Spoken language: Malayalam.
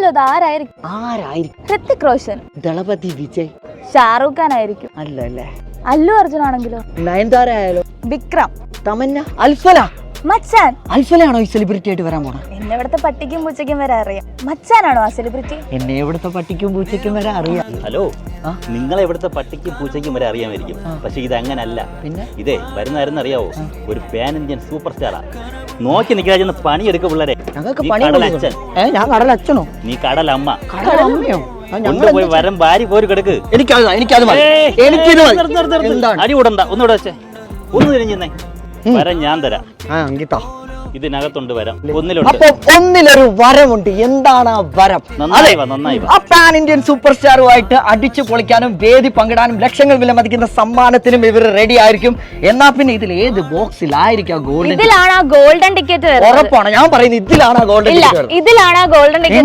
അറിയാലോ അത് ആരായിരിക്കും? ഹൃത്തിക് റോഷൻ, ദളപതി വിജയ്, ഷാറൂഖ് ഖാൻ ആയിരിക്കും. അല്ല അല്ലേ? അല്ലു അർജുൻ ആണെങ്കിലോ? നയൻതാര ആയാലോ? വിക്രം, തമന്ന, അൽഫല. മച്ചാൻ. അൽഫലയാണോ ഈ സെലിബ്രിറ്റി ആയിട്ട് വരാൻ പോണ? എന്നെ ഇവിടുത്തെ പട്ടിക്കും പൂച്ചയ്ക്കും വരെ അറിയാം. മച്ചാനാണോ ആ സെലിബ്രിറ്റി? എന്നെ ഇവിടുത്തെ പട്ടിക്കും പൂച്ചയ്ക്കും വരെ അറിയാം. ഹലോ, നിങ്ങളെ ഇവിടുത്തെ പട്ടിക്കും പൂച്ചയ്ക്കും വരെ അറിയാമായിരിക്കും. പക്ഷെ ഇത് അങ്ങനല്ല. പിന്നെ ഇതേ വരുന്നായിരുന്നു അറിയാവോ? ഒരു പാൻ ഇന്ത്യൻ സൂപ്പർ സ്റ്റാറാ. നോക്കി നിൽക്കാതെ പണിയെടുക്കും പിള്ളേരെ. ഞാൻ കടലച്ഛനോ? നീ കടലമ്മ. കടലമ്മയോ? പോയി വരം ഭാര്യ പോര് കിടക്ക്. അടി കൂടണ്ട. ഒന്നുകൂടെ വെച്ചേ, ഒന്ന് തിരിഞ്ഞേ. വരം ഞാൻ തരാം. ഇതിനകത്തുണ്ട് വരം. ഒന്നിലൊരു വരമുണ്ട്. എന്താണ് ആ വരം? നന്നായി ആ പാൻ ഇന്ത്യൻ സൂപ്പർ സ്റ്റാറുമായിട്ട് അടിച്ചു പൊളിക്കാനും വേദി പങ്കിടാനും ലക്ഷങ്ങൾ വില മതിക്കുന്ന സമ്മാനത്തിനും ഇവർ റെഡി ആയിരിക്കും. എന്നാ പിന്നെ ഇതിൽ ഏത് ബോക്സിലായിരിക്കും ഗോൾഡൻ? ഇതിലാണ് ഗോൾഡൻ ടിക്കറ്റ്. ഉറപ്പാണ്, ഞാൻ പറയുന്നത് ഇതിലാണ് ഗോൾഡൻ ടിക്കറ്റ്. ഇതിലാണ് ഗോൾഡൻ ടിക്കറ്റ്.